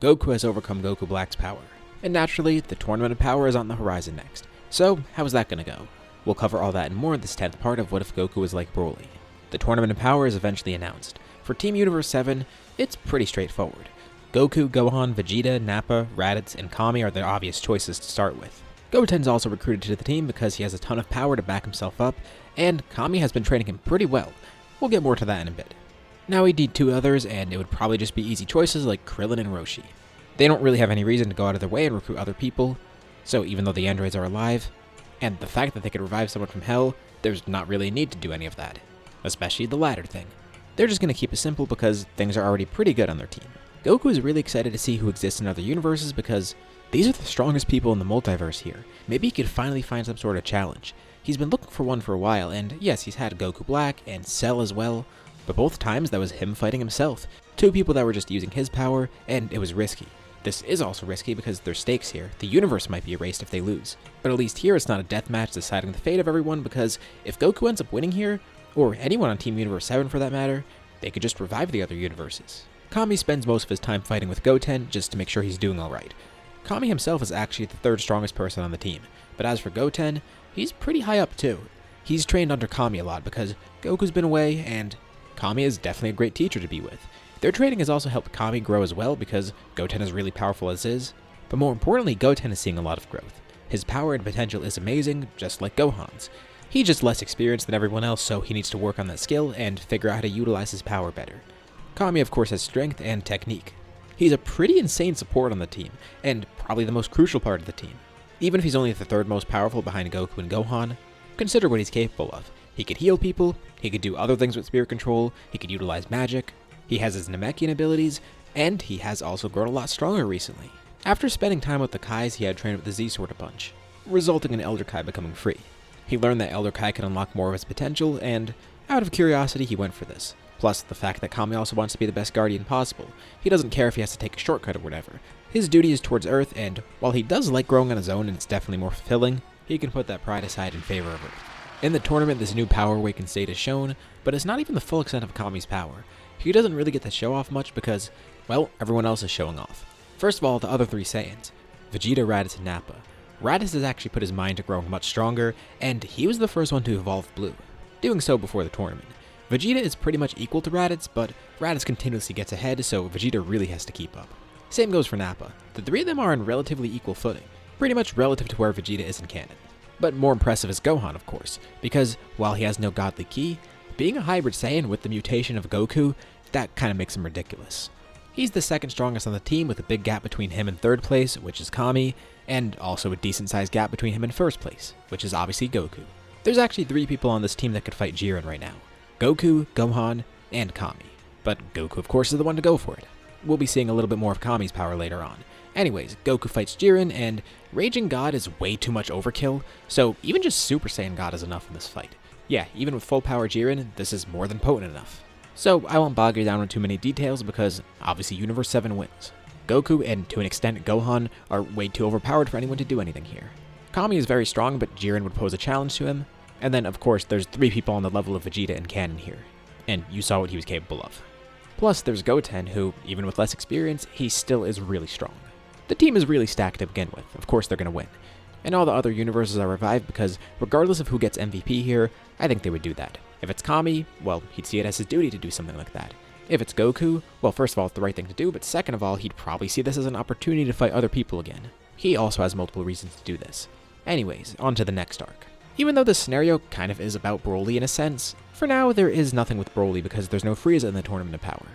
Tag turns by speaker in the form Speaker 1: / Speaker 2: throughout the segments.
Speaker 1: Goku has overcome Goku Black's power, and naturally, the Tournament of Power is on the horizon next. So, how is that gonna go? We'll cover all that and more in this 10th part of What If Goku Was Like Broly. The Tournament of Power is eventually announced. For Team Universe 7, it's pretty straightforward. Goku, Gohan, Vegeta, Nappa, Raditz, and Kami are the obvious choices to start with. Goten's also recruited to the team because he has a ton of power to back himself up, and Kami has been training him pretty well. We'll get more to that in a bit. Now we need two others, and it would probably just be easy choices like Krillin and Roshi. They don't really have any reason to go out of their way and recruit other people, so even though the androids are alive, and the fact that they could revive someone from hell, there's not really a need to do any of that. Especially the latter thing. They're just going to keep it simple because things are already pretty good on their team. Goku is really excited to see who exists in other universes because these are the strongest people in the multiverse here. Maybe he could finally find some sort of challenge. He's been looking for one for a while, and yes, he's had Goku Black and Cell as well, but both times that was him fighting himself. Two people that were just using his power, and it was risky. This is also risky because there's stakes here. The universe might be erased if they lose. But at least here it's not a deathmatch deciding the fate of everyone, because if Goku ends up winning here, or anyone on Team Universe 7 for that matter, they could just revive the other universes. Kami spends most of his time fighting with Goten just to make sure he's doing alright. Kami himself is actually the third strongest person on the team, but as for Goten, he's pretty high up too. He's trained under Kami a lot because Goku's been away, and Kami is definitely a great teacher to be with. Their training has also helped Kami grow as well because Goten is really powerful as is, but more importantly, Goten is seeing a lot of growth. His power and potential is amazing, just like Gohan's. He's just less experienced than everyone else, so he needs to work on that skill and figure out how to utilize his power better. Kami of course has strength and technique. He's a pretty insane support on the team, and probably the most crucial part of the team. Even if he's only the third most powerful behind Goku and Gohan, consider what he's capable of. He could heal people, he could do other things with spirit control, he could utilize magic, he has his Namekian abilities, and he has also grown a lot stronger recently. After spending time with the Kais, he had trained with the Z-Sword a bunch, resulting in Elder Kai becoming free. He learned that Elder Kai can unlock more of his potential, and out of curiosity he went for this. Plus the fact that Kami also wants to be the best guardian possible. He doesn't care if he has to take a shortcut or whatever. His duty is towards Earth, and while he does like growing on his own and it's definitely more fulfilling, he can put that pride aside in favor of Earth. In the tournament, this new power awakened state is shown, but it's not even the full extent of Kami's power. He doesn't really get to show off much because, well, everyone else is showing off. First of all, the other three Saiyans, Vegeta, Raditz, and Nappa. Raditz has actually put his mind to growing much stronger, and he was the first one to evolve blue, doing so before the tournament. Vegeta is pretty much equal to Raditz, but Raditz continuously gets ahead, so Vegeta really has to keep up. Same goes for Nappa. The three of them are on relatively equal footing, pretty much relative to where Vegeta is in canon. But more impressive is Gohan, of course, because while he has no godly ki, being a hybrid Saiyan with the mutation of Goku, that kinda makes him ridiculous. He's the second strongest on the team with a big gap between him and third place, which is Kami, and also a decent sized gap between him and first place, which is obviously Goku. There's actually three people on this team that could fight Jiren right now. Goku, Gohan, and Kami. But Goku of course is the one to go for it. We'll be seeing a little bit more of Kami's power later on. Anyways, Goku fights Jiren, and Raging God is way too much overkill, so even just Super Saiyan God is enough in this fight. Yeah, even with full power Jiren, this is more than potent enough. So I won't bog you down with too many details because obviously Universe 7 wins. Goku, and to an extent Gohan, are way too overpowered for anyone to do anything here. Kami is very strong, but Jiren would pose a challenge to him. And then of course there's three people on the level of Vegeta and canon here. And you saw what he was capable of. Plus there's Goten, who, even with less experience, he still is really strong. The team is really stacked to begin with, of course they're going to win. And all the other universes are revived because regardless of who gets MVP here, I think they would do that. If it's Kami, well, he'd see it as his duty to do something like that. If it's Goku, well, first of all, it's the right thing to do, but second of all, he'd probably see this as an opportunity to fight other people again. He also has multiple reasons to do this. Anyways, on to the next arc. Even though this scenario kind of is about Broly in a sense, for now there is nothing with Broly because there's no Frieza in the Tournament of Power.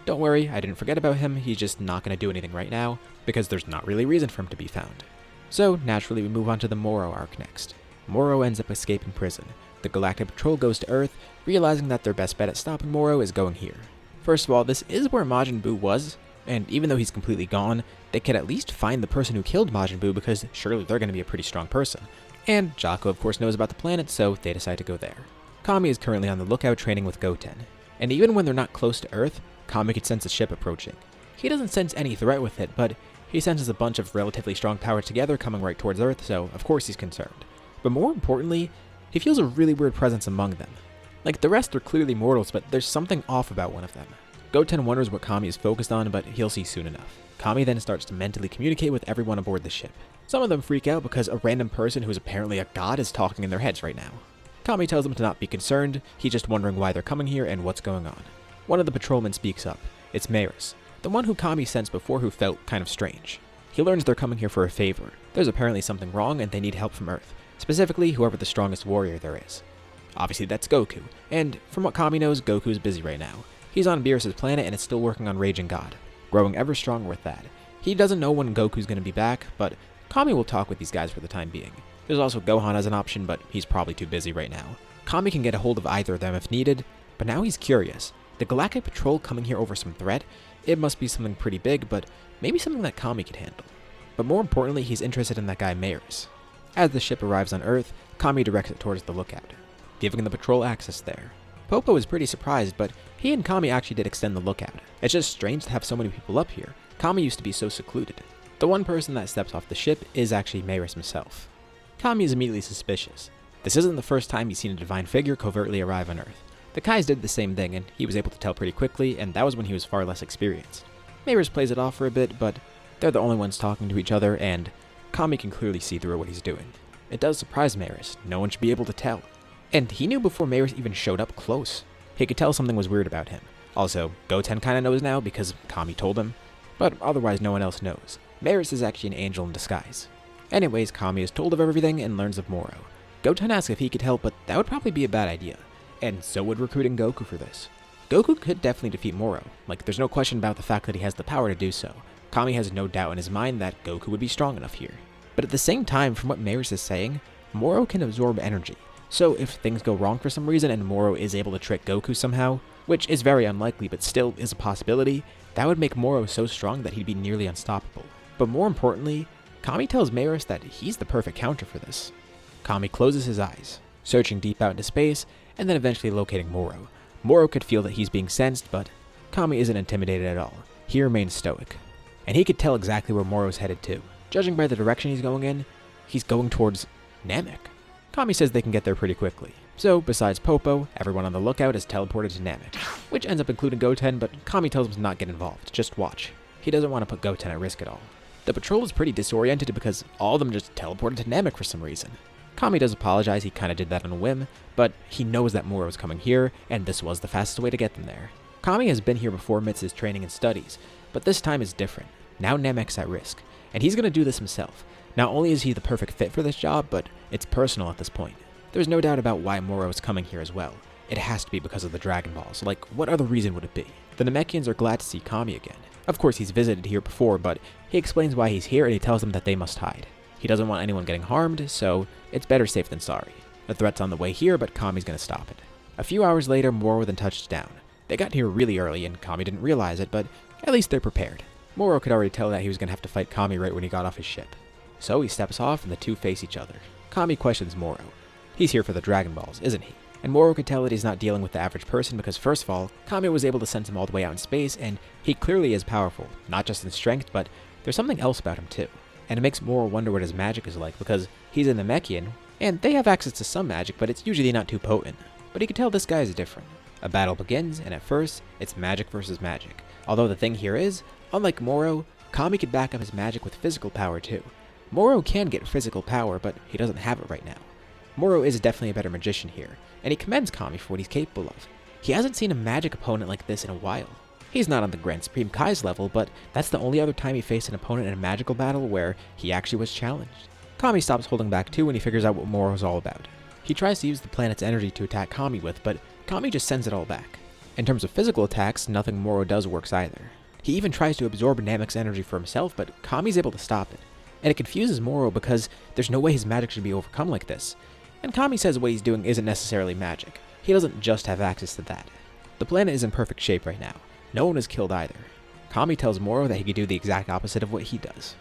Speaker 1: Don't worry, I didn't forget about him, he's just not going to do anything right now, because there's not really reason for him to be found. So, naturally we move on to the Moro arc next. Moro ends up escaping prison. The Galactic Patrol goes to Earth, realizing that their best bet at stopping Moro is going here. First of all, this is where Majin Buu was, and even though he's completely gone, they could at least find the person who killed Majin Buu because surely they're going to be a pretty strong person. And Jaco of course knows about the planet, so they decide to go there. Kami is currently on the lookout training with Goten, and even when they're not close to Earth, Kami can sense a ship approaching. He doesn't sense any threat with it, but he senses a bunch of relatively strong powers together coming right towards Earth, so of course he's concerned. But more importantly, he feels a really weird presence among them. Like, the rest are clearly mortals, but there's something off about one of them. Goten wonders what Kami is focused on, but he'll see soon enough. Kami then starts to mentally communicate with everyone aboard the ship. Some of them freak out because a random person who is apparently a god is talking in their heads right now. Kami tells them to not be concerned, he's just wondering why they're coming here and what's going on. One of the patrolmen speaks up. It's Maris, the one who Kami sensed before who felt kind of strange. He learns they're coming here for a favor. There's apparently something wrong and they need help from Earth, specifically whoever the strongest warrior there is. Obviously that's Goku, and from what Kami knows, Goku is busy right now. He's on Beerus' planet and is still working on Raging God, growing ever stronger with that. He doesn't know when Goku's going to be back, but Kami will talk with these guys for the time being. There's also Gohan as an option, but he's probably too busy right now. Kami can get a hold of either of them if needed, but now he's curious. The Galactic Patrol coming here over some threat? It must be something pretty big, but maybe something that Kami could handle. But more importantly, he's interested in that guy Maris. As the ship arrives on Earth, Kami directs it towards the lookout, giving the patrol access there. Popo is pretty surprised, but he and Kami actually did extend the lookout. It's just strange to have so many people up here. Kami used to be so secluded. The one person that steps off the ship is actually Maris himself. Kami is immediately suspicious. This isn't the first time he's seen a divine figure covertly arrive on Earth. The Kais did the same thing, and he was able to tell pretty quickly, and that was when he was far less experienced. Maris plays it off for a bit, but they're the only ones talking to each other, and Kami can clearly see through what he's doing. It does surprise Maris. No one should be able to tell. And he knew before Maris even showed up close. He could tell something was weird about him. Also, Goten kinda knows now because Kami told him, but otherwise no one else knows. Maris is actually an angel in disguise. Anyways, Kami is told of everything and learns of Moro. Goten asks if he could help, but that would probably be a bad idea. And so would recruiting Goku for this. Goku could definitely defeat Moro. Like, there's no question about the fact that he has the power to do so. Kami has no doubt in his mind that Goku would be strong enough here. But at the same time, from what Maris is saying, Moro can absorb energy. So if things go wrong for some reason and Moro is able to trick Goku somehow, which is very unlikely but still is a possibility, that would make Moro so strong that he'd be nearly unstoppable. But more importantly, Kami tells Maris that he's the perfect counter for this. Kami closes his eyes, searching deep out into space, and then eventually locating Moro. Moro could feel that he's being sensed, but Kami isn't intimidated at all. He remains stoic. And he could tell exactly where Moro's headed to. Judging by the direction he's going in, he's going towards Namek. Kami says they can get there pretty quickly. So, besides Popo, everyone on the lookout is teleported to Namek, which ends up including Goten, but Kami tells him to not get involved, just watch. He doesn't want to put Goten at risk at all. The patrol is pretty disoriented because all of them just teleported to Namek for some reason. Kami does apologize, he kinda did that on a whim, but he knows that Moro is coming here, and this was the fastest way to get them there. Kami has been here before amidst his training and studies, but this time is different. Now Namek's at risk, and he's gonna do this himself. Not only is he the perfect fit for this job, but it's personal at this point. There's no doubt about why Moro is coming here as well. It has to be because of the Dragon Balls. Like, what other reason would it be? The Namekians are glad to see Kami again. Of course, he's visited here before, but he explains why he's here and he tells them that they must hide. He doesn't want anyone getting harmed, so it's better safe than sorry. The threat's on the way here, but Kami's gonna stop it. A few hours later, Moro then touches down. They got here really early, and Kami didn't realize it, but at least they're prepared. Moro could already tell that he was gonna have to fight Kami right when he got off his ship. So he steps off, and the two face each other. Kami questions Moro. He's here for the Dragon Balls, isn't he? And Moro could tell that he's not dealing with the average person because first of all, Kami was able to send him all the way out in space, and he clearly is powerful, not just in strength, but there's something else about him too. And it makes Moro wonder what his magic is like because he's a Namekian, and they have access to some magic, but it's usually not too potent. But he could tell this guy is different. A battle begins, and at first, it's magic versus magic. Although the thing here is, unlike Moro, Kami could back up his magic with physical power too. Moro can get physical power, but he doesn't have it right now. Moro is definitely a better magician here, and he commends Kami for what he's capable of. He hasn't seen a magic opponent like this in a while. He's not on the Grand Supreme Kai's level, but that's the only other time he faced an opponent in a magical battle where he actually was challenged. Kami stops holding back too when he figures out what Moro's all about. He tries to use the planet's energy to attack Kami with, but Kami just sends it all back. In terms of physical attacks, nothing Moro does works either. He even tries to absorb Namek's energy for himself, but Kami's able to stop it. And it confuses Moro because there's no way his magic should be overcome like this. And Kami says what he's doing isn't necessarily magic. He doesn't just have access to that. The planet is in perfect shape right now. No one is killed either. Kami tells Moro that he could do the exact opposite of what he does.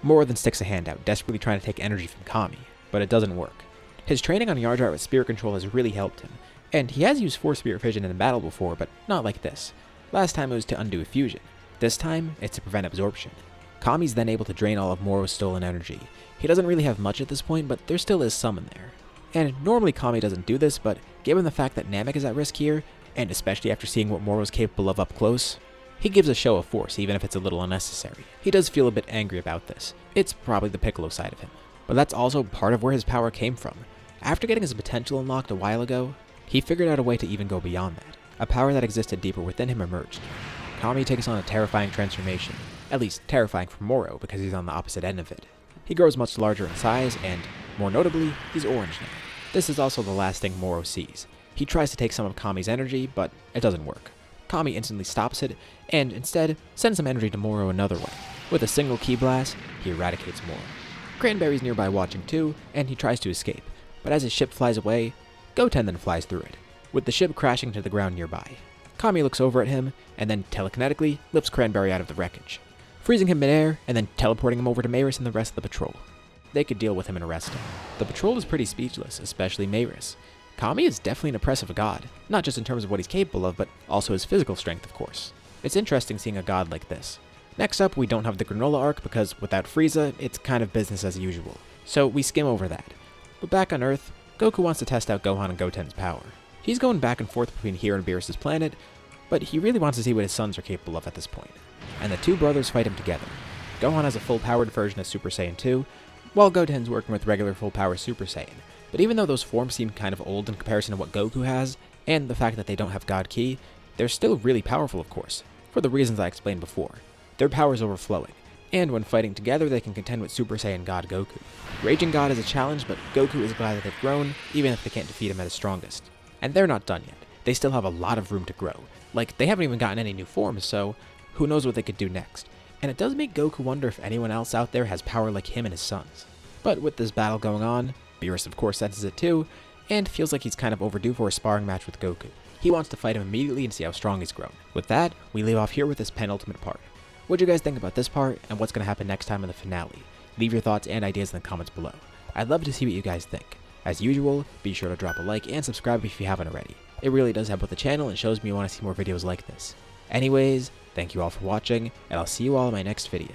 Speaker 1: Moro then sticks a hand out, desperately trying to take energy from Kami, but it doesn't work. His training on Yard Art with spirit control has really helped him, and he has used Force Spirit Vision in the battle before, but not like this. Last time it was to undo fusion. This time, it's to prevent absorption. Kami's then able to drain all of Moro's stolen energy. He doesn't really have much at this point, but there still is some in there. And normally Kami doesn't do this, but given the fact that Namek is at risk here, and especially after seeing what Moro's capable of up close, He gives a show of force, even if it's a little unnecessary. He does feel a bit angry about this. It's probably the Piccolo side of him. But that's also part of where his power came from. After getting his potential unlocked a while ago, he figured out a way to even go beyond that. A power that existed deeper within him emerged. Kami takes on a terrifying transformation. At least terrifying for Moro, because he's on the opposite end of it. He grows much larger in size, and, more notably, he's orange now. This is also the last thing Moro sees. He tries to take some of Kami's energy, but it doesn't work. Kami instantly stops it, and instead sends some energy to Moro another way. With a single ki blast, he eradicates Moro. Cranberry's nearby watching too, and he tries to escape, but as his ship flies away, Goten then flies through it, with the ship crashing to the ground nearby. Kami looks over at him, and then telekinetically lifts Cranberry out of the wreckage, freezing him midair, and then teleporting him over to Mayris and the rest of the patrol. They could deal with him and arrest him. The patrol is pretty speechless, especially Mayris. Kami is definitely an oppressive god, not just in terms of what he's capable of, but also his physical strength, of course. It's interesting seeing a god like this. Next up, we don't have the Granola arc because without Frieza, it's kind of business as usual, so we skim over that. But back on Earth, Goku wants to test out Gohan and Goten's power. He's going back and forth between here and Beerus' planet, but he really wants to see what his sons are capable of at this point. And the two brothers fight him together. Gohan has a full-powered version of Super Saiyan 2, while Goten's working with regular full-power Super Saiyan. But even though those forms seem kind of old in comparison to what Goku has, and the fact that they don't have God Ki, they're still really powerful, of course, for the reasons I explained before. Their power is overflowing, and when fighting together they can contend with Super Saiyan God Goku. Raging God is a challenge, but Goku is glad that they've grown, even if they can't defeat him at his strongest. And they're not done yet. They still have a lot of room to grow. Like, they haven't even gotten any new forms, so who knows what they could do next. And it does make Goku wonder if anyone else out there has power like him and his sons. But with this battle going on, Beerus of course senses it too, and feels like he's kind of overdue for a sparring match with Goku. He wants to fight him immediately and see how strong he's grown. With that, we leave off here with this penultimate part. What do you guys think about this part, and what's going to happen next time in the finale? Leave your thoughts and ideas in the comments below. I'd love to see what you guys think. As usual, be sure to drop a like and subscribe if you haven't already. It really does help with the channel and shows me you want to see more videos like this. Anyways, thank you all for watching, and I'll see you all in my next video.